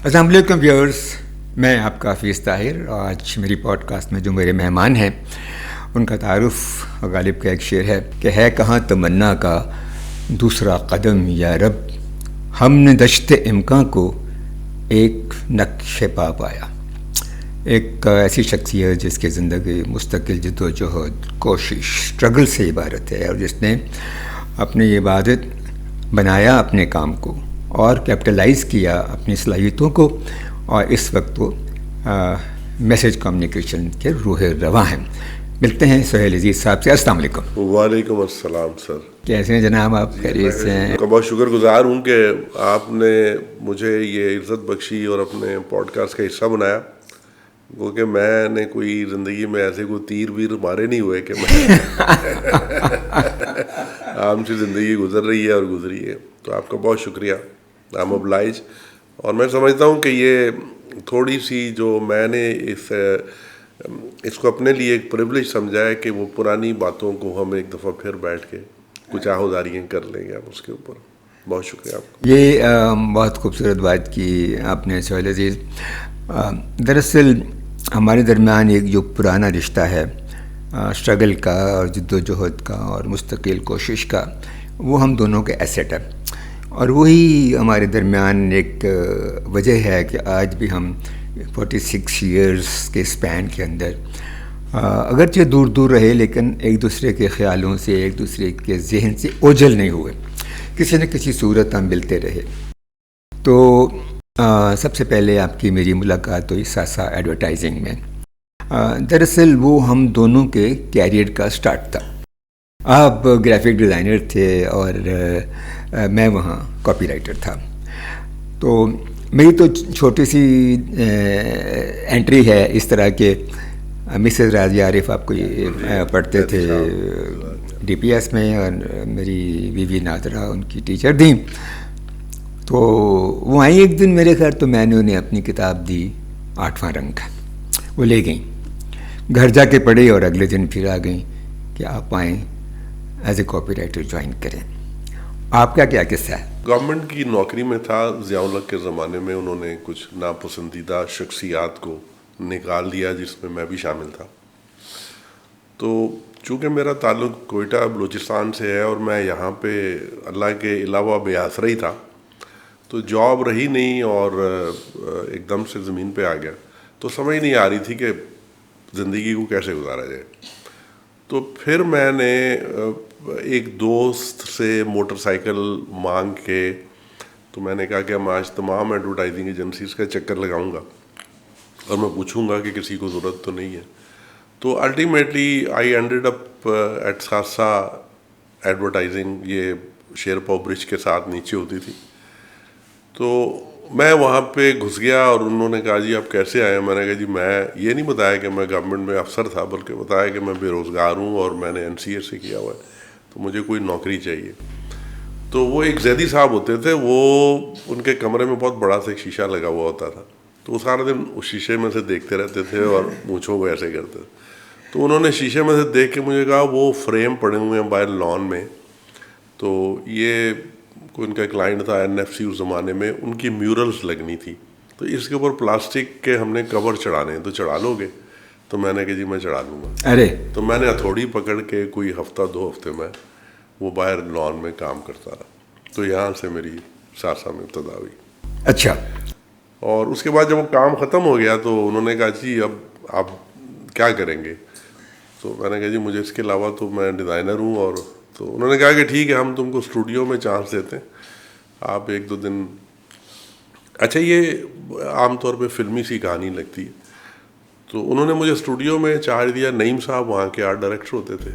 السلام علیکم ویورز، میں آپ کا حفیظ طاہر. آج میری پوڈ کاسٹ میں جو میرے مہمان ہیں ان کا تعارف غالب کا ایک شعر ہے کہ ہے کہاں تمنا کا دوسرا قدم یا رب، ہم نے دشت امکان کو ایک نقش پا پایا. ایک ایسی شخصیت جس کی زندگی مستقل جد و جہد، کوشش، اسٹرگل سے عبارت ہے، اور جس نے اپنی عبادت بنایا اپنے کام کو اور کیپٹلائز کیا اپنی صلاحیتوں کو، اور اس وقت وہ میسیج کمیونیکیشن کے روح رواں ہیں. ملتے ہیں سہیل عزیز صاحب سے. السلام علیکم. وعلیکم السلام سر. کیسے ہیں جناب آپ؟ خیریت سے ہیں؟ میں بہت شکر گزار ہوں کہ آپ نے مجھے یہ عزت بخشی اور اپنے پوڈ کاسٹ کا حصہ بنایا، کیونکہ میں نے کوئی زندگی میں ایسے کوئی تیر ویر مارے نہیں ہوئے کہ میں عام سی زندگی گزر رہی ہے اور گزری ہے. تو آپ کا بہت شکریہ. I'm obliged. اور میں سمجھتا ہوں کہ یہ تھوڑی سی جو میں نے اس کو اپنے لیے ایک پریولیج سمجھا ہے کہ وہ پرانی باتوں کو ہم ایک دفعہ پھر بیٹھ کے کچھ آہوداریاں کر لیں گے. آپ اس کے اوپر بہت شکریہ آپ کا. یہ بہت خوبصورت بات کی آپ نے سہیل عزیز. دراصل ہمارے درمیان ایک جو پرانا رشتہ ہے اسٹرگل کا اور جد و جہد کا اور مستقل کوشش کا، وہ ہم دونوں کے ایسیٹ ہے، اور وہی ہمارے درمیان ایک وجہ ہے کہ آج بھی ہم 46 ایئرس کے اسپین کے اندر اگرچہ دور دور رہے لیکن ایک دوسرے کے خیالوں سے، ایک دوسرے کے ذہن سے اوجھل نہیں ہوئے. کسی نہ کسی صورت ہم ملتے رہے. تو سب سے پہلے آپ کی میری ملاقات ہوئی ساسا ایڈورٹائزنگ میں. دراصل وہ ہم دونوں کے کیریئر کا سٹارٹ تھا. آپ گرافک ڈیزائنر تھے اور میں وہاں کاپی رائٹر تھا. تو میری تو چھوٹی سی انٹری ہے اس طرح کہ مسز راضیہ عارف آپ کو پڑھتے تھے ڈی پی ایس میں، اور میری بیوی ناظرہ ان کی ٹیچر تھیں. تو وہ آئیں ایک دن میرے گھر، تو میں نے انہیں اپنی کتاب دی 8واں رنگ. وہ لے گئیں، گھر جا کے پڑھی اور اگلے دن پھر آ گئیں کہ آپ آئیں as a copy writer join کریں. آپ کا کیا قصہ ہے؟ گورنمنٹ کی نوکری میں تھا ضیاء الحق کے زمانے میں. انہوں نے کچھ ناپسندیدہ شخصیات کو نکال دیا جس میں میں بھی شامل تھا. تو چونکہ میرا تعلق کوئٹہ بلوچستان سے ہے اور میں یہاں پہ اللہ کے علاوہ بے آسرا ہی تھا، تو جاب رہی نہیں اور ایک دم سے زمین پہ آ گیا. تو سمجھ نہیں آ رہی تھی کہ زندگی کو کیسے گزارا جائے. تو پھر میں نے ایک دوست سے موٹر سائیکل مانگ کے، تو میں نے کہا کہ میں آج تمام ایڈورٹائزنگ ایجنسیز کا چکر لگاؤں گا اور میں پوچھوں گا کہ کسی کو ضرورت تو نہیں ہے. تو ultimately I ended up at Sasa advertising. یہ شیرپا برج کے ساتھ نیچے ہوتی تھی. تو میں وہاں پہ گھس گیا اور انہوں نے کہا جی آپ کیسے آئے؟ میں نے کہا جی میں یہ نہیں بتایا کہ میں گورنمنٹ میں افسر تھا، بلکہ بتایا کہ میں بے روزگار ہوں اور میں نے NCA سے کیا ہوا ہے، تو مجھے کوئی نوکری چاہیے. تو وہ ایک زیدی صاحب ہوتے تھے، وہ ان کے کمرے میں بہت بڑا سا ایک شیشہ لگا ہوا ہوتا تھا. تو وہ سارا دن اس شیشے میں سے دیکھتے رہتے تھے اور مونچھوں کو ایسے کرتے تھے. تو انہوں نے شیشے میں سے دیکھ کے مجھے کہا وہ فریم پڑے ہوئے ہیں باہر لان میں، تو یہ کوئی ان کا کلائنٹ تھا NFC اس زمانے میں، ان کی میورلز لگنی تھی، تو اس کے اوپر پلاسٹک کے ہم نے کور چڑھانے ہیں، تو چڑھا لو گے؟ تو میں نے کہا جی میں چڑھا لوں گا. ارے! تو میں نے ہتھوڑی پکڑ کے کوئی ہفتہ 2 ہفتے میں وہ باہر لان میں کام کرتا رہا. تو یہاں سے میری ساسا میں ابتدا ہوئی. اچھا. اور اس کے بعد جب وہ کام ختم ہو گیا تو انہوں نے کہا جی اب آپ کیا کریں گے؟ تو میں نے کہا جی مجھے اس کے علاوہ تو میں ڈیزائنر ہوں. اور تو انہوں نے کہا کہ ٹھیک ہے ہم تم کو اسٹوڈیو میں چانس دیتے ہیں، آپ 1-2 دن. اچھا یہ عام طور پہ فلمی سی کہانی لگتی ہے. تو انہوں نے مجھے اسٹوڈیو میں چارج دیا. نعیم صاحب وہاں کے آرٹ ڈائریکٹر ہوتے تھے.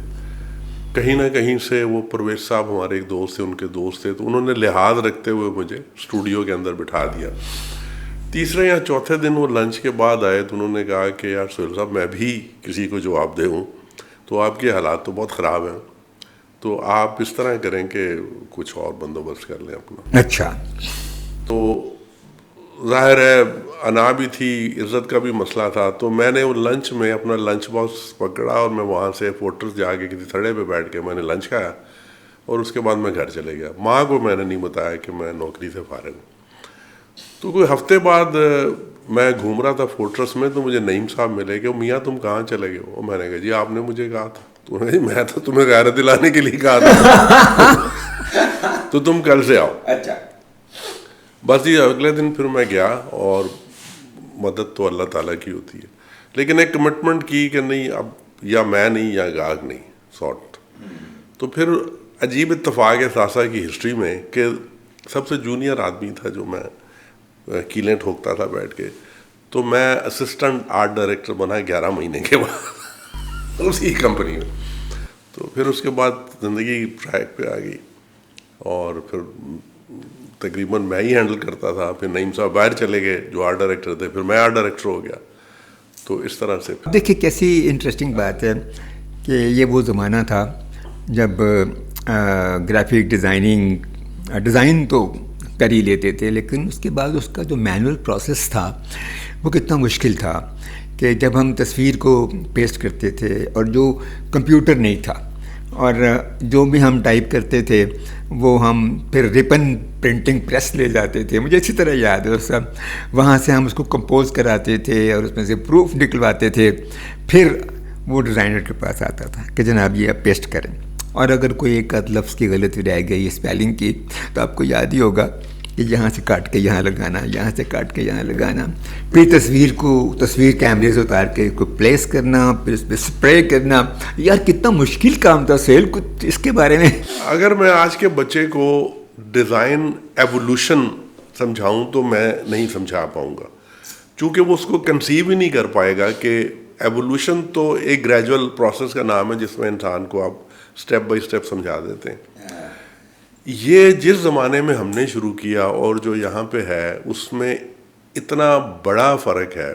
کہیں نہ کہیں سے وہ پرویز صاحب ہمارے ایک دوست تھے، ان کے دوست تھے، تو انہوں نے لحاظ رکھتے ہوئے مجھے اسٹوڈیو کے اندر بٹھا دیا. تیسرے یا چوتھے دن وہ لنچ کے بعد آئے تو انہوں نے کہا کہ یار سہیل صاحب میں بھی کسی کو جواب دے ہوں، تو آپ کے حالات تو بہت خراب ہیں، تو آپ اس طرح کریں کہ کچھ اور بندوبست کر لیں اپنا. اچھا. تو ظاہر ہے انا بھی تھی، عزت کا بھی مسئلہ تھا. تو میں نے وہ لنچ میں اپنا لنچ باکس پکڑا اور میں وہاں سے فورٹرس جا کے کسی تھڑے پہ بیٹھ کے میں نے لنچ کھایا اور اس کے بعد میں گھر چلے گیا. ماں کو میں نے نہیں بتایا کہ میں نوکری سے فارغ ہوں. تو کوئی ہفتے بعد میں گھوم رہا تھا فورٹرس میں، تو مجھے نعیم صاحب ملے کہ میاں تم کہاں چلے گئے ہو؟ میں نے کہا جی آپ نے مجھے کہا تھا. تو انہوں نے کہا میں تو تمہیں غیرت دلانے کے لیے کہا تھا تو تم کل سے آؤ. اچھا. بس یہ اگلے دن پھر میں گیا، اور مدد تو اللہ تعالیٰ کی ہوتی ہے، لیکن ایک کمٹمنٹ کی کہ نہیں اب یا میں نہیں یا گاہک نہیں سارٹ. تو پھر عجیب اتفاق ہے ساسا کی ہسٹری میں کہ سب سے جونیئر آدمی تھا جو میں کیلیں ٹھوکتا تھا بیٹھ کے، تو میں اسسٹنٹ آرٹ ڈائریکٹر بنا 11 مہینے کے بعد اسی کمپنی میں. تو پھر اس کے بعد زندگی ٹریک پہ آ گئی، اور پھر تقریباً میں ہی ہینڈل کرتا تھا. پھر نعیم صاحب باہر چلے گئے جو آرٹ ڈائریکٹر تھے، پھر میں آرٹ ڈائریکٹر ہو گیا. تو اس طرح سے دیکھیے کیسی انٹرسٹنگ بات ہے کہ یہ وہ زمانہ تھا جب گرافک ڈیزائن تو کر ہی لیتے تھے، لیکن اس کے بعد اس کا جو مینول پروسیس تھا وہ کتنا مشکل تھا کہ جب ہم تصویر کو پیسٹ کرتے تھے اور جو کمپیوٹر نہیں تھا، اور جو بھی ہم ٹائپ کرتے تھے وہ ہم پھر ریپن پرنٹنگ پریس لے جاتے تھے. مجھے اچھی طرح یاد ہے سب. وہاں سے ہم اس کو کمپوز کراتے تھے اور اس میں سے پروف نکلواتے تھے، پھر وہ ڈیزائنر کے پاس آتا تھا کہ جناب یہ آپ پیسٹ کریں. اور اگر کوئی ایک آدھ لفظ کی غلطی رہ گئی اسپیلنگ کی تو آپ کو یاد ہی ہوگا کہ یہاں سے کاٹ کے یہاں لگانا، یہاں سے کاٹ کے یہاں لگانا، پھر تصویر کیمرے سے اتار کے کو پلیس کرنا، پھر اس پہ اسپرے کرنا. یار کتنا مشکل کام تھا سہیل. کچھ اس کے بارے میں اگر میں آج کے بچے کو ڈیزائن ایوولوشن سمجھاؤں تو میں نہیں سمجھا پاؤں گا، چونکہ وہ اس کو کنسیو ہی نہیں کر پائے گا کہ ایوولوشن تو ایک گریجول پروسیس کا نام ہے جس میں انسان کو آپ اسٹیپ بائی اسٹیپ سمجھا دیتے ہیں. یہ جس زمانے میں ہم نے شروع کیا اور جو یہاں پہ ہے اس میں اتنا بڑا فرق ہے،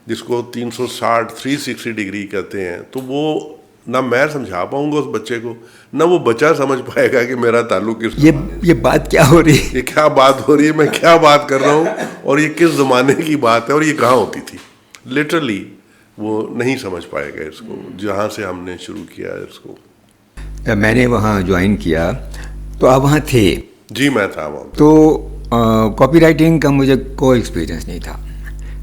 جس کو 360 ڈگری کہتے ہیں. تو وہ نہ میں سمجھا پاؤں گا اس بچے کو، نہ وہ بچہ سمجھ پائے گا کہ میرا تعلق اس یہ بات کیا ہو رہی ہے، یہ کیا بات ہو رہی ہے، میں کیا بات کر رہا ہوں، اور یہ کس زمانے کی بات ہے اور یہ کہاں ہوتی تھی. لٹرلی وہ نہیں سمجھ پائے گا اس کو جہاں سے ہم نے شروع کیا ہے اس کو. میں نے وہاں جوائن کیا تو آپ وہاں تھے؟ جی میں تھا وہاں. تو کاپی رائٹنگ کا مجھے کوئی ایکسپیرینس نہیں تھا،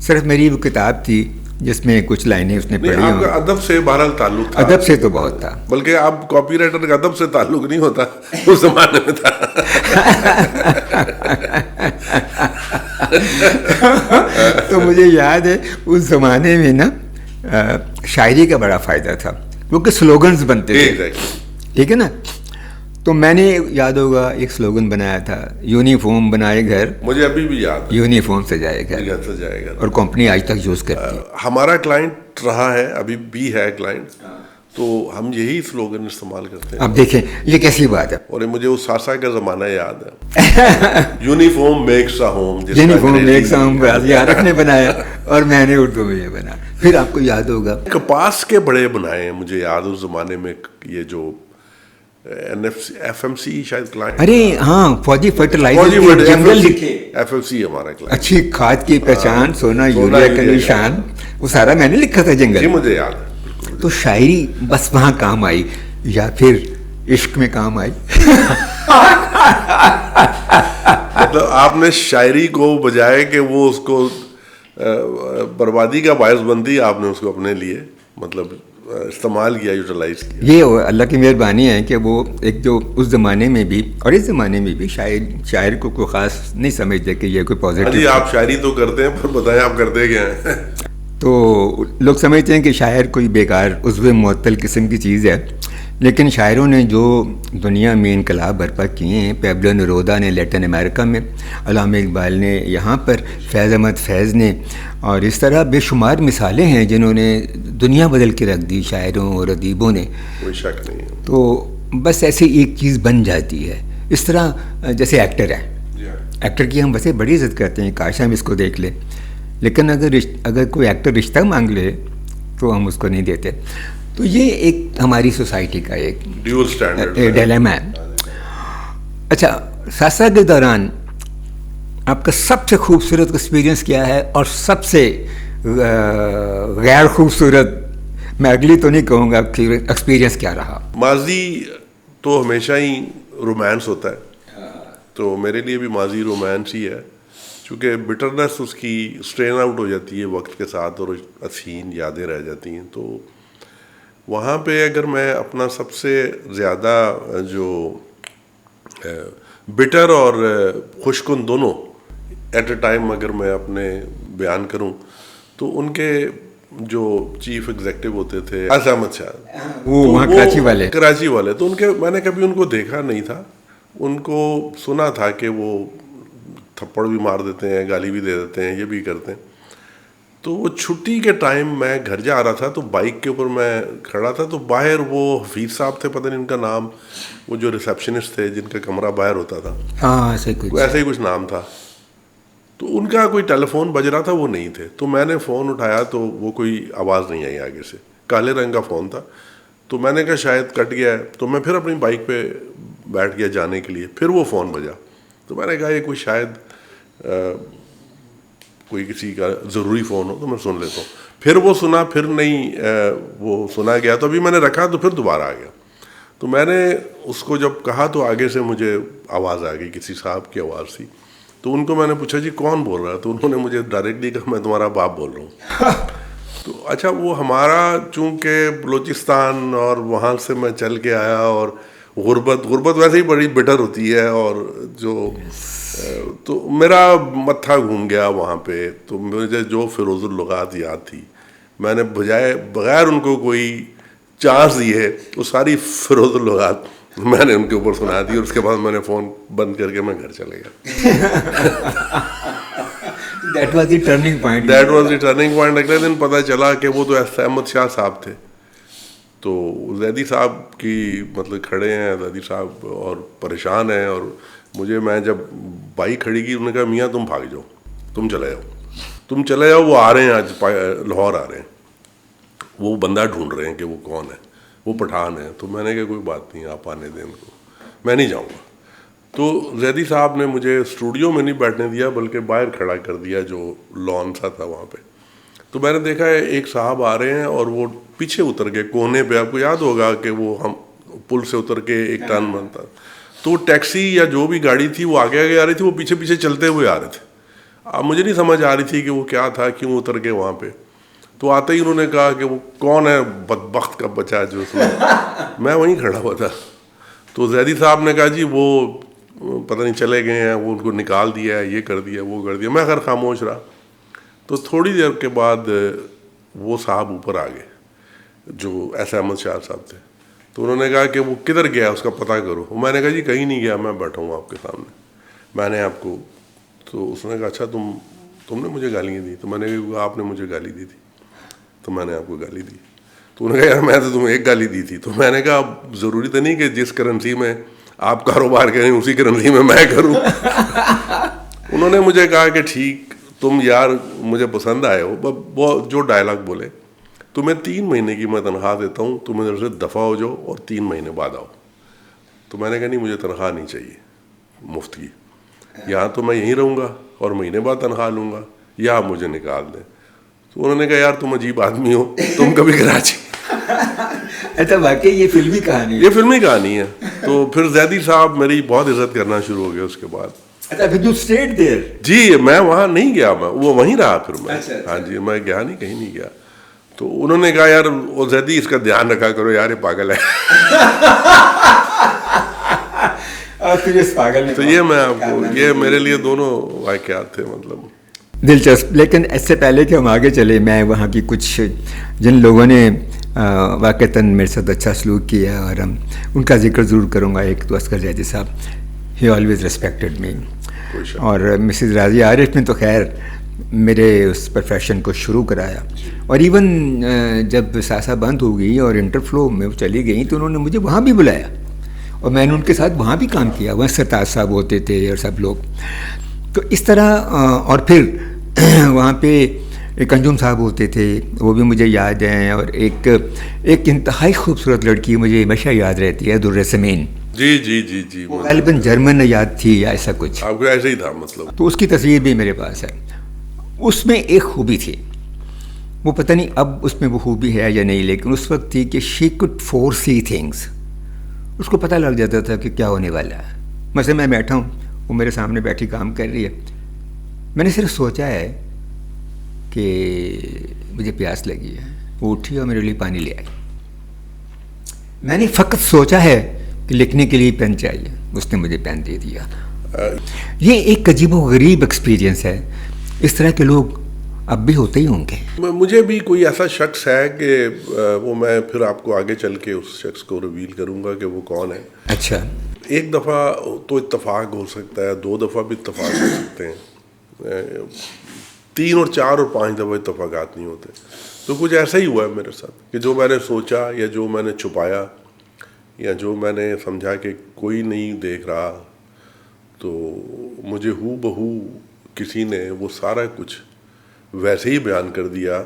صرف میری وہ کتاب تھی جس میں کچھ لائنیں اس نے پڑھی. آپ کا ادب سے بہرحال تعلق تھا؟ ادب سے تو بہت تھا، بلکہ آپ کاپی رائٹر کا ادب سے تعلق نہیں ہوتا، اس زمانے میں تھا. تو مجھے یاد ہے اس زمانے میں نا شاعری کا بڑا فائدہ تھا کیونکہ سلوگنز بنتے تھے، ٹھیک ہے نا. تو میں نے یاد ہوگا ایک سلوگن بنایا تھا، یونیفارم بنائے گھر، مجھے ابھی بھی یاد ہے، یونیفارم سے جائے گھر. اور کمپنی آج تک یوز کرتی ہے. ہمارا کلائنٹ رہا ہے، ابھی بھی ہے کلائنٹ، تو ہم یہی سلوگن استعمال کرتے ہیں. اب دیکھیں یہ کیسی بات ہے. اور مجھے اس ساسا کا زمانہ یاد ہے، uniform makes a home, uniform makes a home York نے بنایا اور میں نے اردو میں یہ بنا. پھر آپ کو یاد ہوگا کپاس کے بڑے بنائے ہیں، مجھے یاد اس زمانے میں یہ جو FMC شاید کلائنٹ، ارے ہاں فوجی فرٹیلائزر جنگل لکھے، FMC ہمارا کلائنٹ. اچھی کھاد کی پہچان، سونا یوریا کا نشان، وہ سارا میں نے لکھا تھا جنگل. جی مجھے یاد ہے. تو شاعری بس وہاں کام آئی یا پھر عشق میں کام آئی. مطلب آپ نے شاعری کو بجائے کہ وہ اس کو بربادی کا باعث بندی، آپ نے اس کو اپنے لیے مطلب استعمال کیا، یوٹیلائز کیا. یہ اللہ کی مہربانی ہے کہ وہ ایک جو اس زمانے میں بھی اور اس زمانے میں بھی شاعر کو کوئی خاص نہیں سمجھتے کہ یہ کوئی پازیٹیو. جی آپ شاعری تو کرتے ہیں، پر بتائیں آپ کرتے کیا ہیں؟ تو لوگ سمجھتے ہیں کہ شاعر کوئی بیکار عضو معطل قسم کی چیز ہے، لیکن شاعروں نے جو دنیا میں انقلاب برپا کیے ہیں، پیبلو نیرودا نے لیٹن امریکہ میں، علامہ اقبال نے یہاں پر، فیض احمد فیض نے، اور اس طرح بے شمار مثالیں ہیں جنہوں نے دنیا بدل کے رکھ دی شاعروں اور ادیبوں نے. کوئی شک نہیں ہے. تو بس ایسی ایک چیز بن جاتی ہے. اس طرح جیسے ایکٹر ہے، ایکٹر کی ہم ویسے بڑی عزت کرتے ہیں، کاش ہم اس کو دیکھ لیں، لیکن اگر کوئی ایکٹر رشتہ مانگ لے تو ہم اس کو نہیں دیتے. تو یہ ایک ہماری سوسائٹی کا ایک ڈیول اسٹینڈرڈ ڈیلیما ہے. اچھا ساسا کے دوران آپ کا سب سے خوبصورت ایکسپیرینس کیا ہے اور سب سے غیر خوبصورت، میں اگلی تو نہیں کہوں گا، ایکسپیرینس کیا رہا؟ ماضی تو ہمیشہ ہی رومانس ہوتا ہے، تو میرے لیے بھی ماضی رومانس ہی ہے، چونکہ بٹرنس اس کی اسٹرین آؤٹ ہو جاتی ہے وقت کے ساتھ اور حسین یادیں رہ جاتی ہیں. تو وہاں پہ اگر میں اپنا سب سے زیادہ جو بٹر اور خوشکن دونوں ایٹ اے ٹائم اگر میں اپنے بیان کروں تو ان کے جو چیف ایگزیکٹو ہوتے تھے احمد شاہ, وہ وہاں کراچی والے, تو ان کے میں نے کبھی ان کو دیکھا نہیں تھا, ان کو سنا تھا کہ وہ تھپڑ بھی مار دیتے ہیں, گالی بھی دے دیتے ہیں, یہ بھی کرتے ہیں. تو وہ چھٹی کے ٹائم میں گھر جا رہا تھا تو بائک کے اوپر میں کھڑا تھا, تو باہر وہ حفیظ صاحب تھے, پتہ نہیں ان کا نام, وہ جو ریسیپشنسٹ تھے جن کا کمرہ باہر ہوتا تھا, ایسے ہی کچھ نام تھا. تو ان کا کوئی ٹیلی فون بج رہا تھا, وہ نہیں تھے. تو میں نے فون اٹھایا تو وہ کوئی آواز نہیں آئی آگے سے, کالے رنگ کا فون تھا. تو میں نے کہا شاید کٹ گیا ہے, تو میں پھر اپنی بائک پہ بیٹھ گیا جانے کے لیے. پھر وہ فون بجا, تو میں نے کہا یہ کوئی شاید کوئی کسی کا ضروری فون ہو تو میں سن لیتا ہوں. پھر وہ سنا, پھر نہیں وہ سنا گیا, تو ابھی میں نے رکھا تو پھر دوبارہ آ گیا. تو میں نے اس کو جب کہا تو آگے سے مجھے آواز آ گئی, کسی صاحب کی آواز تھی. تو ان کو میں نے پوچھا جی کون بول رہا ہے, تو انہوں نے مجھے ڈائریکٹلی کہا میں تمہارا باپ بول رہا ہوں. تو اچھا, وہ ہمارا چونکہ بلوچستان اور وہاں سے میں چل کے آیا, اور غربت ویسے ہی بڑی بٹر ہوتی ہے, اور جو تو میرا متھا گھوم گیا وہاں پہ. تو مجھے جو فیروز اللغات یاد تھی, میں نے بغیر ان کو کوئی چانس دیے وہ ساری فیروز اللغات میں نے ان کے اوپر سنا دی, اور اس کے بعد میں نے فون بند کر کے میں گھر چلے گیا. That was the turning point. اگلے دن پتہ چلا کہ وہ تو احمد شاہ صاحب تھے. تو زیدی صاحب کی مطلب کھڑے ہیں زیدی صاحب اور پریشان ہیں, اور مجھے میں جب بائک کھڑی کی انہوں نے کہا میاں تم بھاگ جاؤ, تم چلے جاؤ, وہ آ رہے ہیں آج لاہور آ رہے ہیں, وہ بندہ ڈھونڈ رہے ہیں کہ وہ کون ہے, وہ پٹھان ہے. تو میں نے کہا کوئی بات نہیں, آپ آنے دیں ان کو, میں نہیں جاؤں گا. تو زیدی صاحب نے مجھے اسٹوڈیو میں نہیں بیٹھنے دیا بلکہ باہر کھڑا کر دیا جو لان سا تھا وہاں پہ. تو میں نے دیکھا ایک صاحب آ رہے ہیں اور وہ پیچھے اتر کے کونے پہ, آپ کو یاد ہوگا کہ وہ ہم پل سے اتر کے ایک ٹرن بنتا, تو ٹیکسی یا جو بھی گاڑی تھی وہ آگے آ رہی تھی, وہ پیچھے پیچھے چلتے ہوئے آ رہے تھے. اب مجھے نہیں سمجھ آ رہی تھی کہ وہ کیا تھا, کیوں اتر کے وہاں پہ. تو آتے ہی انہوں نے کہا کہ وہ کون ہے بدبخت کا بچہ جو اس میں وہیں کھڑا ہوا تھا. تو زیدی صاحب نے کہا جی وہ پتہ نہیں چلے گئے ہیں, وہ ان کو نکال دیا ہے, یہ کر دیا, وہ کر دیا. میں خیر خاموش رہا. تو تھوڑی دیر کے بعد وہ صاحب اوپر آ گئے جو ایسے احمد شاہ صاحب تھے. تو انہوں نے کہا کہ وہ کدھر گیا اس کا پتہ کرو. میں نے کہا جی کہیں نہیں گیا, میں بیٹھا ہوں آپ کے سامنے, میں نے آپ کو. تو اس نے کہا اچھا تم نے مجھے گالیاں دی. تو میں نے کہا آپ نے مجھے گالی دی تھی, تو میں نے آپ کو گالی دی. تو انہوں نے کہا یار میں تو تمہیں ایک گالی دی تھی. تو میں نے کہا اب ضروری تو نہیں کہ جس کرنسی میں آپ کاروبار کریں اسی کرنسی میں کروں. انہوں نے مجھے کہا کہ ٹھیک, تم یار مجھے پسند آئے ہو, وہ جو ڈائلاگ بولے, تمہیں 3 مہینے کی میں تنخواہ دیتا ہوں, تم ادھر سے دفع ہو جاؤ اور 3 مہینے بعد آؤ. تو میں نے کہا نہیں مجھے تنخواہ نہیں چاہیے مفت کی, یہاں تو میں یہیں رہوں گا اور مہینے بعد تنخواہ لوں گا, یا آپ مجھے نکال دیں. تو انہوں نے کہا یار تم عجیب آدمی ہو, تم کبھی کراچی. اچھا واقعی یہ فلمی کہانی ہے. تو پھر زیدی صاحب میری بہت عزت کرنا شروع ہو گئے اس کے بعد. جی میں وہاں نہیں گیا, میں وہ وہیں رہا پھر میں. ہاں جی, میں گیا نہیں, کہیں نہیں گیا. تو انہوں نے کہا یار وہ زیدی اس کا دھیان رکھا کرو یار, یہ پاگل ہے. تو یہ میں آپ کو, یہ میرے لیے دونوں واقعات تھے مطلب دلچسپ. لیکن اس سے پہلے کہ ہم آگے چلے, میں وہاں کی کچھ جن لوگوں نے واقعتاً میرے ساتھ اچھا سلوک کیا اور ہم ان کا ذکر ضرور کروں گا. ایک تو اصغر زیدی صاحب, ہی آلویز ریسپیکٹڈ می, اور مسز راضیہ عارف نے تو خیر میرے اس پروفیشن کو شروع کرایا. اور ایون جب ساسا بند ہو گئی اور انٹر فلو میں وہ چلی گئیں تو انہوں نے مجھے وہاں بھی بلایا, اور میں نے ان کے ساتھ وہاں بھی کام کیا. وہاں سرتاج صاحب ہوتے تھے اور سب لوگ. تو اس طرح, اور پھر وہاں پہ ایک انجم صاحب ہوتے تھے, وہ بھی مجھے یاد ہیں. اور ایک انتہائی خوبصورت لڑکی مجھے ہمیشہ یاد رہتی ہے, در سمین. جی غالباً جرمن یاد تھی یا ایسا کچھ, آپ کو ایسے ہی تھا مطلب. تو اس کی تصویر بھی میرے پاس ہے. اس میں ایک خوبی تھی, وہ پتہ نہیں اب اس میں وہ خوبی ہے یا نہیں, لیکن اس وقت تھی کہ she could foresee things. اس کو پتہ لگ جاتا تھا کہ کیا ہونے والا ہے. مثلا میں بیٹھا ہوں, وہ میرے سامنے بیٹھی کام کر رہی ہے, میں نے صرف سوچا ہے کہ مجھے پیاس لگی ہے، وہ اٹھی اور میرے لیے پانی لے آئی. میں نے فقط سوچا ہے کہ لکھنے کے لیے پین چاہیے، اس نے مجھے پین دے دیا. یہ ایک عجیب و غریب ایکسپیرینس ہے. اس طرح کے لوگ اب بھی ہوتے ہی ہوں گے. مجھے بھی کوئی ایسا شخص ہے کہ وہ میں پھر آپ کو آگے چل کے اس شخص کو ریویل کروں گا کہ وہ کون ہے. اچھا. ایک دفعہ تو اتفاق ہو سکتا ہے، 2 دفعہ بھی اتفاق ہو سکتے ہیں، 3 اور 4 اور 5 دفعہ اتفاقات نہیں ہوتے. تو کچھ ایسا ہی ہوا ہے میرے ساتھ کہ جو میں نے سوچا یا جو میں نے چھپایا یا جو میں نے سمجھا کہ کوئی نہیں دیکھ رہا، تو مجھے ہو بہو کسی نے وہ سارا کچھ ویسے ہی بیان کر دیا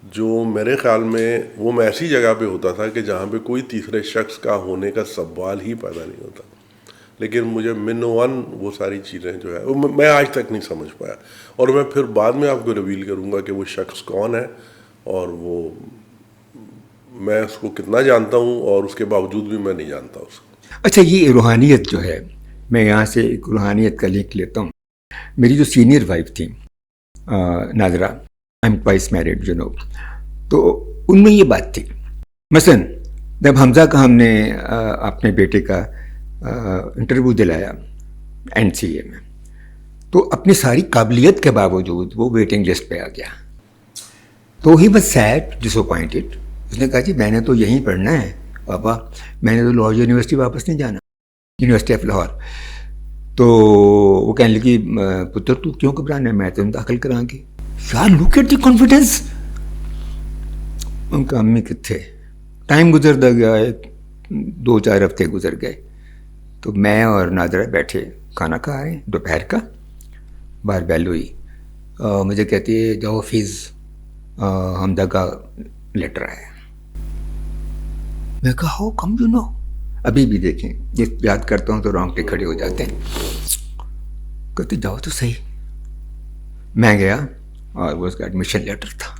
جو میرے خیال میں وہ میں ایسی جگہ پہ ہوتا تھا کہ جہاں پہ کوئی تیسرے شخص کا ہونے کا سوال ہی پیدا نہیں ہوتا. لیکن مجھے من وہ ساری چیزیں جو ہے وہ میں آج تک نہیں سمجھ پایا، اور میں پھر بعد میں آپ کو ریویل کروں گا کہ وہ شخص کون ہے اور وہ میں اس کو کتنا جانتا ہوں، اور اس کے باوجود بھی میں نہیں جانتا اس کو. اچھا، یہ روحانیت جو ہے، میں یہاں سے ایک روحانیت کا لنک لیتا ہوں. میری جو سینئر وائف تھی Nazra, I am twice married you know, تو ان میں یہ بات تھی. مثلا جب حمزہ کا ہم نے اپنے بیٹے کا انٹرویو دلایا NCA میں، تو اپنی ساری قابلیت کے باوجود وہ ویٹنگ لسٹ پہ آ گیا. تو he was sad, disappointed. اس نے کہا جی میں نے تو یہیں پڑھنا ہے پاپا، میں نے تو لاہور یونیورسٹی واپس نہیں جانا، یونیورسٹی آف لاہور. تو وہ کہنے لگی پتر تو کیوں گھبرانا ہے، میں تو داخل کرائیں گی. یار لک ایٹ دی کانفیڈینس. ان کا امی کتنے ٹائم گزرتا گیا ہے، 2-4 ہفتے گزر گئے. تو میں اور ناظرہ بیٹھے کھانا کھا رہے ہیں دوپہر کا، باہر بیل ہوئی، مجھے کہتی ہے جاؤ فیس حمزہ کا لیٹر آیا. میں کہا ہاؤ کم یو نو. ابھی بھی دیکھیں یہ یاد کرتا ہوں تو رونگٹے کھڑے ہو جاتے ہیں. کہتے جاؤ تو صحیح. میں گیا اور وہ اس کا ایڈمیشن لیٹر تھا.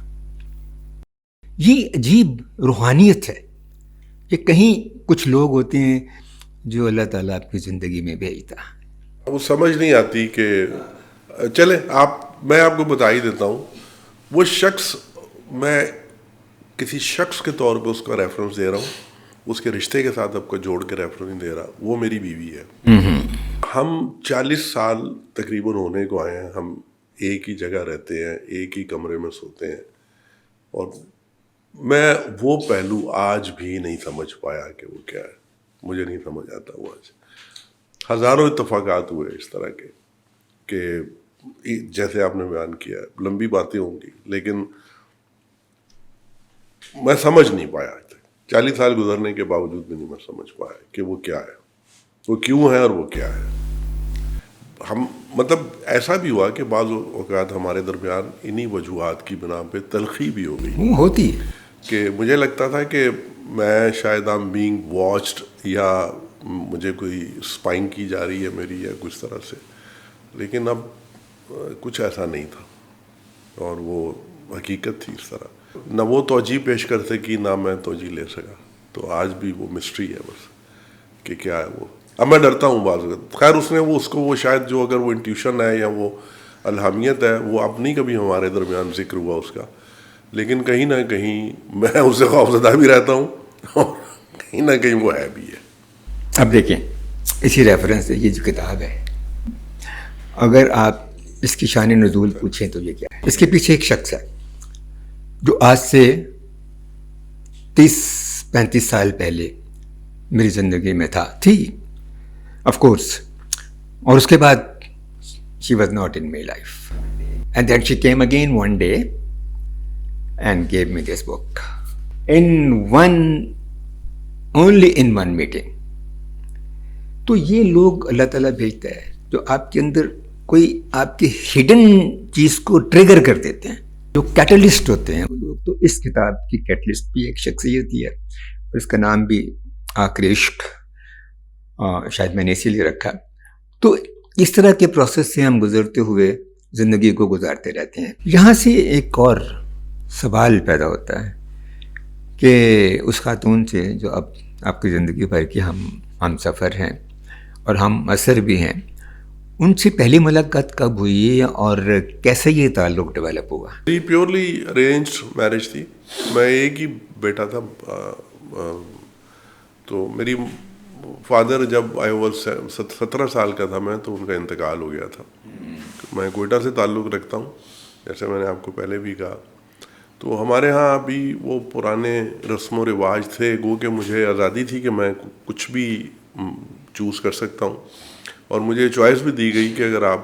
یہ عجیب روحانیت ہے. یہ کہیں کچھ لوگ ہوتے ہیں جو اللہ تعالیٰ آپ کی زندگی میں بھیجتا. وہ سمجھ نہیں آتی کہ چلے میں آپ کو بتا ہی دیتا ہوں. وہ شخص، میں کسی شخص کے طور پہ اس کا ریفرنس دے رہا ہوں، اس کے رشتے کے ساتھ آپ کو جوڑ کے ریفرنس نہیں دے رہا. وہ میری بیوی ہے. ہم 40 سال تقریباً ہونے کو آئے ہیں. ہم ایک ہی جگہ رہتے ہیں، ایک ہی کمرے میں سوتے ہیں، اور میں وہ پہلو آج بھی نہیں سمجھ پایا کہ وہ کیا ہے. مجھے نہیں سمجھ آتا وہ آج. ہزاروں اتفاقات ہوئے اس طرح کے کہ جیسے آپ نے بیان کیا ہے، لمبی باتیں ہوں گی، لیکن میں سمجھ نہیں پایا آج تک. 40 سال گزرنے کے باوجود بھی نہیں میں سمجھ پایا کہ وہ کیا ہے، وہ کیوں ہے اور وہ کیا ہے. ہم مطلب ایسا بھی ہوا کہ بعض اوقات ہمارے درمیان انہی وجوہات کی بنا پہ تلخی بھی ہو گئی ہوتی ہے کہ مجھے لگتا تھا کہ میں شاید آئی ایم بینگ واچڈ، یا مجھے کوئی اسپائنگ کی جا رہی ہے میری، یا کچھ طرح سے. لیکن اب کچھ ایسا نہیں تھا، اور وہ حقیقت تھی اس طرح. نہ وہ توجہ پیش کر سکی، نہ میں توجہ لے سکا. تو آج بھی وہ مسٹری ہے بس کہ کیا ہے وہ. اب میں ڈرتا ہوں بعض وقت. خیر اس کو وہ شاید جو اگر وہ انٹیوشن ہے یا وہ الہامیت ہے، وہ اب نہیں کبھی ہمارے درمیان ذکر ہوا اس کا، لیکن کہیں نہ کہیں میں اس سے خوفزدہ بھی رہتا ہوں، اور کہیں نہ کہیں وہ ہے بھی ہے. اب دیکھیں اسی ریفرنس سے یہ جو کتاب ہے، اگر آپ اس کی شان نزول پوچھیں تو یہ کیا ہے. اس کے پیچھے ایک شخص ہے جو آج سے 30-35 سال پہلے میری زندگی میں تھی آف کورس، اور اس کے بعد she was not in my life, and then she came again one day and gave me this book only in one meeting. تو یہ لوگ اللہ تعالیٰ بھیجتا ہے جو آپ کے اندر کوئی آپ کی ہڈن چیز کو ٹریگر کر دیتے ہیں، جو کیٹلسٹ ہوتے ہیں وہ لوگ. تو اس کتاب کی کیٹلسٹ بھی ایک شخصیت ہی ہے، اور اس کا نام بھی آخری عشق، شاید میں نے اسی لیے رکھا. تو اس طرح کے پروسیس سے ہم گزرتے ہوئے زندگی کو گزارتے رہتے ہیں. یہاں سے ایک اور سوال پیدا ہوتا ہے کہ اس خاتون سے جو آپ کی زندگی بھر کی ہم سفر ہیں اور ہم اثر بھی ہیں، ان سے پہلی ملاقات کب ہوئی اور کیسے یہ تعلق ڈیولپ ہوا؟ یہ پیورلی ارینجڈ میرج تھی. میں ایک ہی بیٹا تھا. تو میری فادر جب آئی واز 17 سال کا تھا میں تو ان کا انتقال ہو گیا تھا. میں کوئٹہ سے تعلق رکھتا ہوں جیسے میں نے آپ کو پہلے بھی کہا. تو ہمارے ہاں ابھی وہ پرانے رسم و رواج تھے گو کہ مجھے آزادی تھی کہ میں کچھ بھی چوز کر سکتا ہوں اور مجھے چوائس بھی دی گئی کہ اگر آپ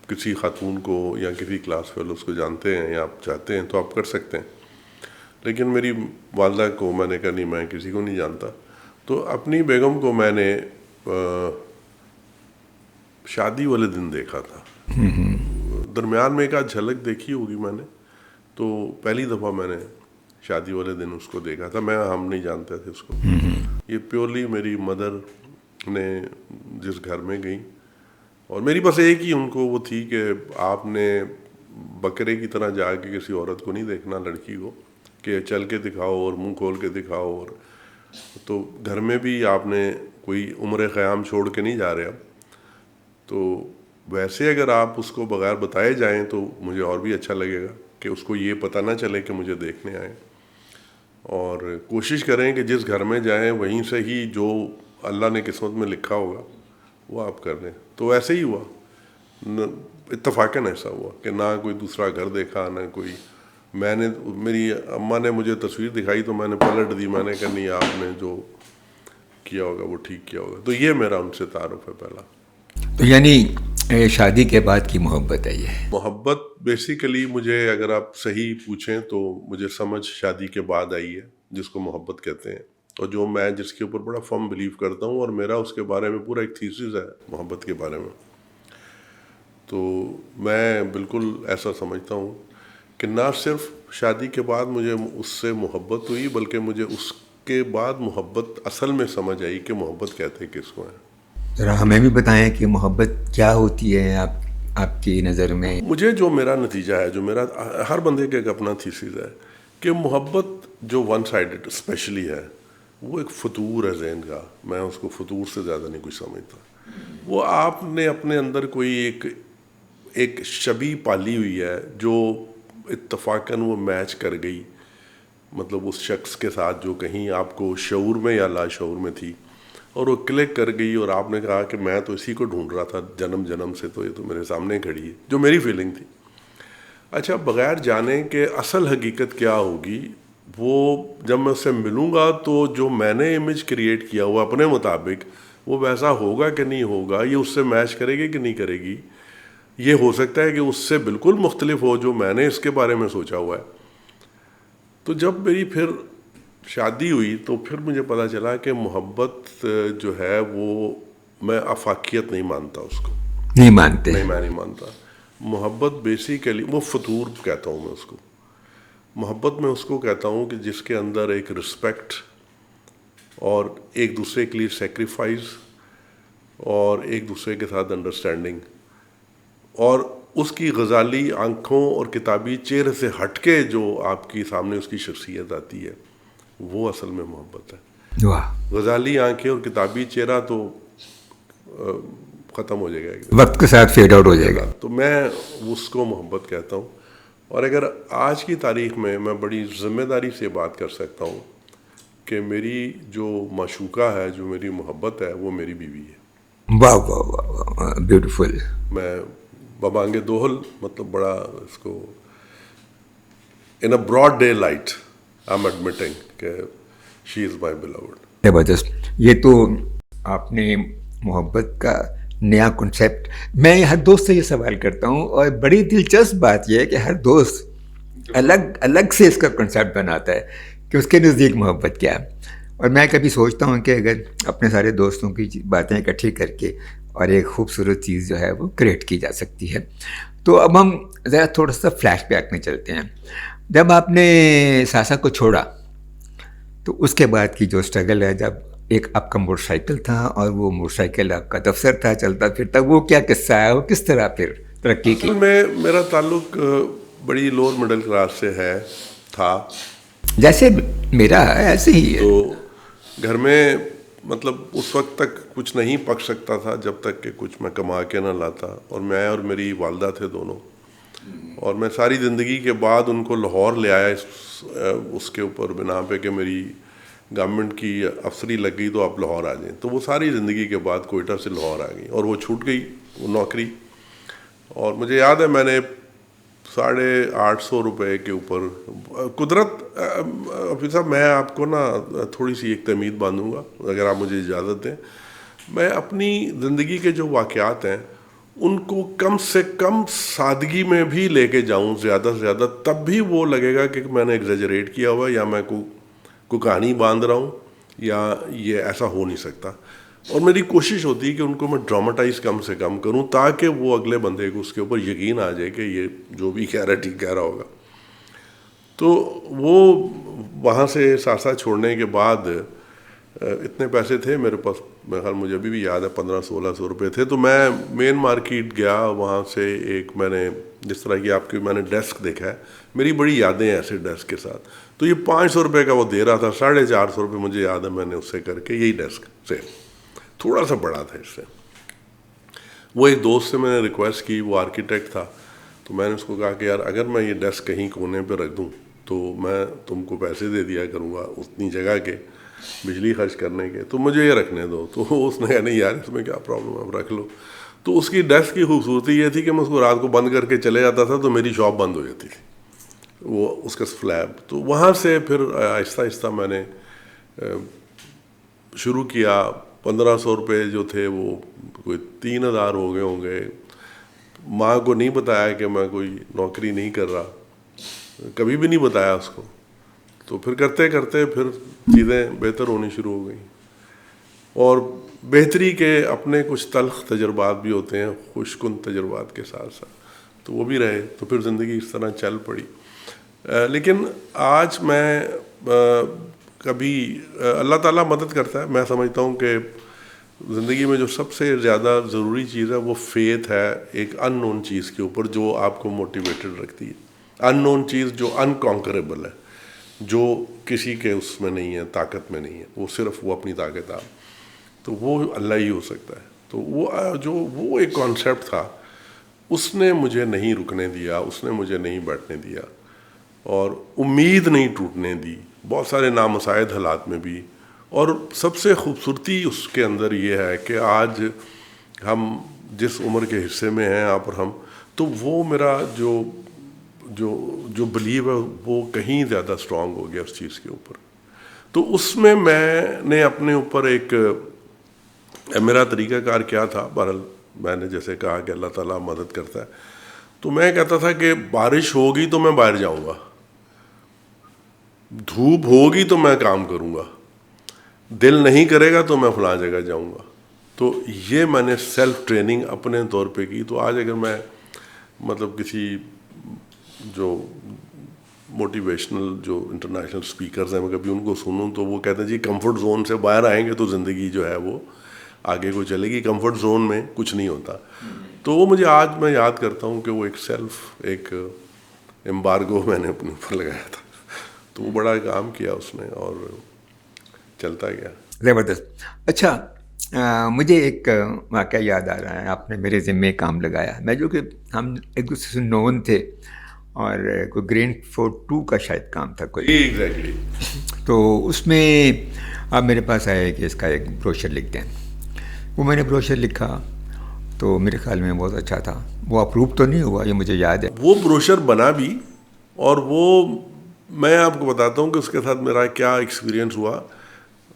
کسی خاتون کو یا کسی کلاس فیلوز کو جانتے ہیں یا آپ چاہتے ہیں تو آپ کر سکتے ہیں. لیکن میری والدہ کو میں نے کہا نہیں میں کسی کو نہیں جانتا. تو اپنی بیگم کو میں نے شادی والے دن دیکھا تھا. درمیان میں ایک آدھ جھلک دیکھی ہوگی میں نے. تو پہلی دفعہ میں نے شادی والے دن اس کو دیکھا تھا. ہم نہیں جانتے تھے اس کو. یہ پیورلی میری مدر نے جس گھر میں گئی اور میری بس ایک ہی ان کو وہ تھی کہ آپ نے بکرے کی طرح جا کے کسی عورت کو نہیں دیکھنا, لڑکی کو, کہ چل کے دکھاؤ اور منہ کھول کے دکھاؤ. اور تو گھر میں بھی آپ نے کوئی عمر خیام چھوڑ کے نہیں جا رہے اب. تو ویسے اگر آپ اس کو بغیر بتائے جائیں تو مجھے اور بھی اچھا لگے گا کہ اس کو یہ پتہ نہ چلے کہ مجھے دیکھنے آئیں. اور کوشش کریں کہ جس گھر میں جائیں وہیں سے ہی جو اللہ نے قسمت میں لکھا ہوگا وہ آپ کر لیں. تو ایسے ہی ہوا, اتفاقاً ایسا ہوا کہ نہ کوئی دوسرا گھر دیکھا نہ کوئی. میں نے میری اماں نے مجھے تصویر دکھائی تو میں نے پلٹ دی. میں نے کہا نہیں آپ نے جو کیا ہوگا وہ ٹھیک کیا ہوگا. تو یہ میرا ان سے تعارف ہے پہلا. تو یعنی شادی کے بعد کی محبت ہے یہ؟ محبت بیسیکلی مجھے اگر آپ صحیح پوچھیں تو مجھے سمجھ شادی کے بعد آئی ہے جس کو محبت کہتے ہیں, اور جو میں جس کے اوپر بڑا فرم بلیو کرتا ہوں اور میرا اس کے بارے میں پورا ایک تھیسس ہے محبت کے بارے میں. تو میں بالکل ایسا سمجھتا ہوں کہ نہ صرف شادی کے بعد مجھے اس سے محبت ہوئی بلکہ مجھے اس کے بعد محبت اصل میں سمجھ آئی کہ محبت کہتے کس کو ہیں. ذرا ہمیں بھی بتائیں کہ محبت کیا ہوتی ہے آپ کی نظر میں. مجھے جو میرا نتیجہ ہے, جو میرا ہر بندے کا ایک اپنا تھیسس ہے کہ محبت جو ون سائیڈڈ اسپیشلی ہے وہ ایک فطور ہے ذہن کا. میں اس کو فطور سے زیادہ نہیں کچھ سمجھتا. وہ آپ نے اپنے اندر کوئی ایک شبیہ پالی ہوئی ہے جو اتفاقاً وہ میچ کر گئی, مطلب اس شخص کے ساتھ جو کہیں آپ کو شعور میں یا لاشعور میں تھی اور وہ کلک کر گئی اور آپ نے کہا کہ میں تو اسی کو ڈھونڈ رہا تھا جنم سے, تو یہ تو میرے سامنے کھڑی ہے, جو میری فیلنگ تھی. اچھا بغیر جانے کہ اصل حقیقت کیا ہوگی, وہ جب میں اس سے ملوں گا تو جو میں نے امیج کریٹ کیا ہوا اپنے مطابق وہ ویسا ہوگا کہ نہیں ہوگا, یہ اس سے میچ کرے گی کہ نہیں کرے گی. یہ ہو سکتا ہے کہ اس سے بالکل مختلف ہو جو میں نے اس کے بارے میں سوچا ہوا ہے. تو جب میری پھر شادی ہوئی تو پھر مجھے پتہ چلا کہ محبت جو ہے وہ میں آفاقیت نہیں مانتا, اس کو نہیں مانتے. نہیں, میں نہیں مانتا. محبت بیسیکلی وہ فطور کہتا ہوں میں اس کو. محبت میں اس کو کہتا ہوں کہ جس کے اندر ایک رسپیکٹ اور ایک دوسرے کے لیے سیکریفائز اور ایک دوسرے کے ساتھ انڈرسٹینڈنگ اور اس کی غزالی آنکھوں اور کتابی چہرے سے ہٹ کے جو آپ کی سامنے اس کی شخصیت آتی ہے وہ اصل میں محبت ہے. واہ. غزالی آنکھیں اور کتابی چہرہ تو ختم ہو جائے گا, وقت کے ساتھ فیڈ آؤٹ ہو جائے گا. تو میں اس کو محبت کہتا ہوں. اور اگر آج کی تاریخ میں بڑی ذمہ داری سے بات کر سکتا ہوں کہ میری جو معشوقہ ہے, جو میری محبت ہے, وہ میری بیوی ہے. واہ واہ واہ واہ, بیوٹیفل. میں ببانگ دوہل مطلب بڑا اس کو in a broad daylight I am admitting کہ شی از مائی بیلوڈ. زبردست. یہ تو آپ نے محبت کا نیا کنسیپٹ. میں ہر دوست سے یہ سوال کرتا ہوں اور بڑی دلچسپ بات یہ ہے کہ ہر دوست الگ سے اس کا کنسیپٹ بناتا ہے کہ اس کے نزدیک محبت کیا ہے. اور میں کبھی سوچتا ہوں کہ اگر اپنے سارے دوستوں کی باتیں اکٹھی کر کے اور ایک خوبصورت چیز جو ہے وہ کریٹ کی جا سکتی ہے. تو اب ہم ذرا تھوڑا سا فلیش بیک میں چلتے ہیں. جب آپ نے ساسا کو چھوڑا تو اس کے بعد کی جو اسٹرگل ہے, جب ایک آپ کا موٹر سائیکل تھا اور وہ موٹر سائیکل آپ کا دفتر تھا چلتا پھرتا, وہ کیا قصہ ہے, وہ کس طرح پھر ترقی کی؟ میرا تعلق بڑی لوور مڈل کلاس سے تھا, جیسے میرا ایسے ہی ہے. تو گھر میں مطلب اس وقت تک کچھ نہیں پک سکتا تھا جب تک کہ کچھ میں کما کے نہ لاتا. اور میں اور میری والدہ تھے دونوں, اور میں ساری زندگی کے بعد ان کو لاہور لے آیا اس کے اوپر بنا پہ کہ میری گورنمنٹ کی افسری لگ گئی تو آپ لاہور آ جائیں. تو وہ ساری زندگی کے بعد کوئٹہ سے لاہور آ گئی, اور وہ چھوٹ گئی وہ نوکری. اور مجھے یاد ہے میں نے 850 روپے کے اوپر قدرت حفیظ صاحب, میں آپ کو نا تھوڑی سی ایک تمید باندھوں گا اگر آپ مجھے اجازت دیں. میں اپنی زندگی کے جو واقعات ہیں ان کو کم سے کم سادگی میں بھی لے کے جاؤں زیادہ سے زیادہ, تب بھی وہ لگے گا کہ میں نے ایگزیجریٹ کیا ہوا, یا میں کو کہانی باندھ رہا ہوں, یا یہ ایسا ہو نہیں سکتا. اور میری کوشش ہوتی ہے کہ ان کو میں ڈراماٹائز کم سے کم کروں تاکہ وہ اگلے بندے کو اس کے اوپر یقین آ جائے کہ یہ جو بھی کہہ رہا ہے ٹھیک کہہ رہا ہوگا. تو وہ وہاں سے ساسا چھوڑنے کے بعد اتنے پیسے تھے میرے پاس, میرے خیال مجھے ابھی بھی یاد ہے 1500-1600 روپے تھے. تو میں مین مارکیٹ گیا, وہاں سے ایک میں نے جس طرح کی آپ کی میں نے ڈیسک دیکھا ہے, میری بڑی یادیں ہیں ایسے ڈیسک کے ساتھ. تو یہ 500 روپے کا وہ دے رہا تھا, 450 روپے مجھے یاد ہے میں نے اس سے کر کے, یہی ڈیسک سے تھوڑا سا بڑا تھا اس سے. وہ ایک دوست سے میں نے ریکویسٹ کی, وہ آرکیٹیکٹ تھا, تو میں نے اس کو کہا کہ یار اگر میں یہ ڈیسک کہیں کونے پہ رکھ دوں تو میں تم کو پیسے دے دیا کروں گا اتنی جگہ کے, بجلی خرچ کرنے کے, تو مجھے یہ رکھنے دو. تو اس نے کہا نہیں یار اس میں کیا پرابلم ہے, آپ رکھ لو. تو اس کی ڈیسک کی خوبصورتی یہ تھی کہ میں اس کو رات کو بند کر کے چلے جاتا تھا تو میری شاپ بند ہو جاتی تھی, وہ اس کا سلیب. تو وہاں سے پھر آہستہ آہستہ میں نے شروع کیا. 1500 روپے جو تھے وہ کوئی 3000 ہو گئے ہوں گے. ماں کو نہیں بتایا کہ میں کوئی نوکری نہیں کر رہا, کبھی بھی نہیں بتایا اس کو. تو پھر کرتے کرتے پھر چیزیں بہتر ہونی شروع ہو گئیں. اور بہتری کے اپنے کچھ تلخ تجربات بھی ہوتے ہیں, خوش کن تجربات کے ساتھ ساتھ, تو وہ بھی رہے. تو پھر زندگی اس طرح چل پڑی. لیکن آج میں کبھی اللہ تعالیٰ مدد کرتا ہے. میں سمجھتا ہوں کہ زندگی میں جو سب سے زیادہ ضروری چیز ہے وہ فیتھ ہے ایک ان نون چیز کے اوپر جو آپ کو موٹیویٹڈ رکھتی ہے. ان نون چیز جو انکانکریبل ہے, جو کسی کے اس میں نہیں ہے, طاقت میں نہیں ہے, وہ صرف وہ اپنی طاقت ہے, تو وہ اللہ ہی ہو سکتا ہے. تو وہ ایک کانسیپٹ تھا, اس نے مجھے نہیں رکنے دیا, اس نے مجھے نہیں بیٹھنے دیا, اور امید نہیں ٹوٹنے دی بہت سارے نامساعد حالات میں بھی. اور سب سے خوبصورتی اس کے اندر یہ ہے کہ آج ہم جس عمر کے حصے میں ہیں آپ اور ہم, تو وہ میرا جو بلیو ہے وہ کہیں زیادہ اسٹرانگ ہو گیا اس چیز کے اوپر. تو اس میں نے اپنے اوپر ایک میرا طریقہ کار کیا تھا. بہرحال میں نے جیسے کہا کہ اللہ تعالیٰ مدد کرتا ہے, تو میں کہتا تھا کہ بارش ہوگی تو میں باہر جاؤں گا, دھوپ ہوگی تو میں کام کروں گا, دل نہیں کرے گا تو میں فلاں جگہ جاؤں گا. تو یہ میں نے سیلف ٹریننگ اپنے طور پہ کی. تو آج اگر میں مطلب کسی جو موٹیویشنل جو انٹرنیشنل اسپیکرز ہیں میں کبھی ان کو سنوں تو وہ کہتے ہیں جی کمفرٹ زون سے باہر آئیں گے تو زندگی جو ہے وہ آگے کو چلے گی, کمفرٹ زون میں کچھ نہیں ہوتا. تو وہ مجھے آج میں یاد کرتا ہوں کہ وہ ایک ایمبارگو میں نے اپنے اوپر لگایا تھا, تو وہ بڑا کام کیا اس نے اور چلتا گیا. زبردست. اچھا, مجھے ایک واقعہ یاد آ رہا ہے, آپ نے میرے ذمے کام لگایا. میں جو کہ ہم ایک دوسرے سے نون تھے, اور کوئی گرینڈ فور 2 کا شاید کام تھا کوئی. ایگزیکٹلی. تو اس میں آپ میرے پاس آئے کہ اس کا ایک بروشر لکھ دیں. وہ میں نے بروشر لکھا تو میرے خیال میں بہت اچھا تھا. وہ اپروو تو نہیں ہوا, یہ مجھے یاد ہے. وہ بروشر بنا بھی, اور وہ میں آپ کو بتاتا ہوں کہ اس کے ساتھ میرا کیا ایکسپیرینس ہوا.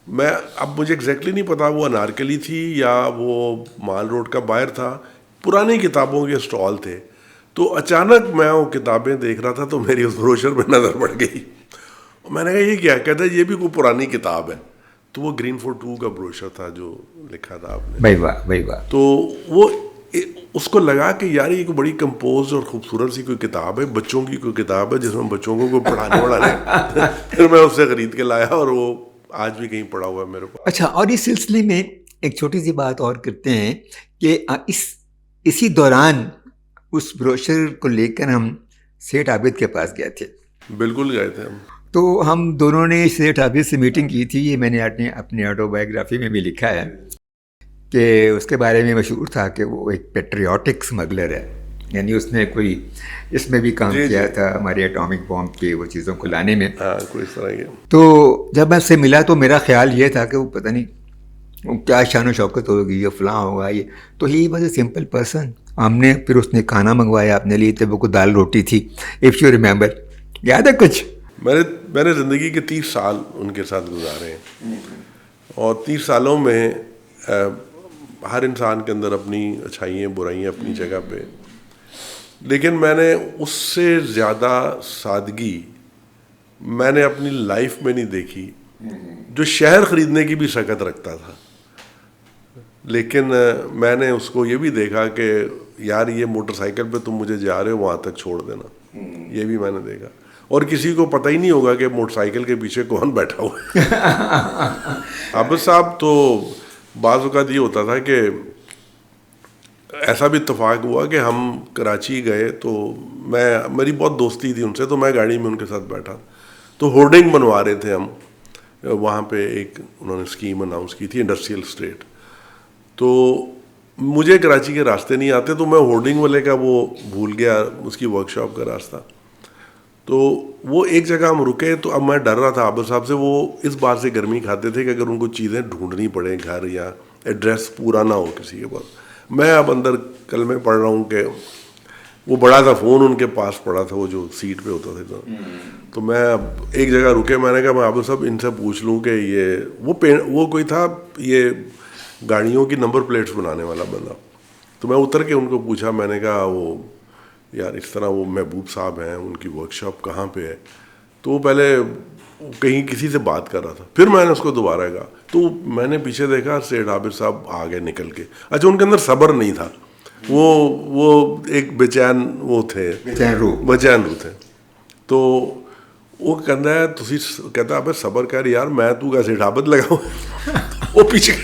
میں اب مجھے ایگزیکٹلی نہیں پتا وہ انارکلی تھی یا وہ مال روڈ کا باہر تھا, پرانی کتابوں کے اسٹال تھے. تو اچانک میں وہ کتابیں دیکھ رہا تھا تو میری اس بروشر پہ نظر پڑ گئی. میں نے کہا یہ کیا, کہتا ہے یہ بھی کوئی پرانی کتاب ہے. تو وہ گرین فور 2 کا بروشر تھا جو لکھا تھا آپ نے. بھائی واہ بھائی واہ. تو وہ اس کو لگا کہ یار یہ کوئی بڑی کمپوز اور خوبصورت سی کوئی کتاب ہے, بچوں کی کوئی کتاب ہے جس میں بچوں کو کوئی پڑھانے والا. پھر میں اس سے خرید کے لایا اور وہ آج بھی کہیں پڑا ہوا ہے میرے پاس. اچھا, اور اس سلسلے میں ایک چھوٹی سی بات اور کرتے ہیں کہ اسی دوران اس بروشر کو لے کر ہم سیٹھ عابد کے پاس گئے تھے. بالکل گئے تھے ہم. تو ہم دونوں نے سیٹھ حافظ سے میٹنگ کی تھی. یہ میں نے اپنی آٹو بایوگرافی میں بھی لکھا ہے کہ اس کے بارے میں مشہور تھا کہ وہ ایک پیٹریوٹک اسمگلر ہے. یعنی اس نے اس میں بھی کام کیا تھا ہمارے ایٹامک بام کے وہ چیزوں کو لانے میں. کوئی اس طرح. تو جب میں اس سے ملا تو میرا خیال یہ تھا کہ وہ پتہ نہیں کیا شان و شوکت ہوگی، یہ فلاں ہوگا یہ. تو he was a simple person. ہم نے پھر اس نے کھانا منگوایا اپنے لیے، تب وہ دال روٹی تھی، اف یو ریمبر. یاد ہے کچھ؟ میں نے زندگی کے 30 سال ان کے ساتھ گزارے ہیں، اور 30 سالوں میں ہر انسان کے اندر اپنی اچھائیاں برائیاں اپنی جگہ پہ، لیکن میں نے اس سے زیادہ سادگی میں نے اپنی لائف میں نہیں دیکھی. جو شہر خریدنے کی بھی شکت رکھتا تھا، لیکن میں نے اس کو یہ بھی دیکھا کہ یار یہ موٹر سائیکل پہ تم مجھے جا رہے ہو وہاں تک چھوڑ دینا. یہ بھی میں نے دیکھا. اور کسی کو پتہ ہی نہیں ہوگا کہ موٹر سائیکل کے پیچھے کون بیٹھا ہوا ہے. عابد صاحب تو بعض اوقات یہ ہوتا تھا کہ ایسا بھی اتفاق ہوا کہ ہم کراچی گئے تو میری بہت دوستی تھی ان سے، تو میں گاڑی میں ان کے ساتھ بیٹھا، تو ہورڈنگ بنوا رہے تھے ہم وہاں پہ. ایک انہوں نے اسکیم اناؤنس کی تھی انڈسٹریل اسٹیٹ. تو مجھے کراچی کے راستے نہیں آتے، تو میں ہورڈنگ والے کا وہ بھول گیا، اس کی ورک شاپ کا راستہ. تو وہ ایک جگہ ہم رکے، تو اب میں ڈر رہا تھا عابد صاحب سے. وہ اس بات سے گرمی کھاتے تھے کہ اگر ان کو چیزیں ڈھونڈنی پڑے گھر، یا ایڈریس پورا نہ ہو کسی کے پاس. میں اب اندر کل میں پڑھ رہا ہوں کہ وہ بڑا سا فون ان کے پاس پڑا تھا، وہ جو سیٹ پہ ہوتا تھا. تو میں اب ایک جگہ رکے، میں نے کہا میں عابد صاحب ان سے پوچھ لوں کہ یہ وہ کوئی تھا یہ گاڑیوں کی نمبر پلیٹس بنانے والا بندہ. تو میں اتر کے ان کو پوچھا، میں نے کہا وہ یار اس طرح وہ محبوب صاحب ہیں، ان کی ورک شاپ کہاں پہ ہے؟ تو وہ پہلے کہیں کسی سے بات کر رہا تھا. پھر میں نے اس کو دوبارہ کہا، تو میں نے پیچھے دیکھا سیٹھ عابد صاحب آ گئے نکل کے. اچھا ان کے اندر صبر نہیں تھا، وہ ایک بے چین وہ تھے، بے چین روح تھے. تو وہ کہتا ہے ابے صبر کر یار، میں تو کا سیٹھ عابد لگا ہوں. وہ پیچھے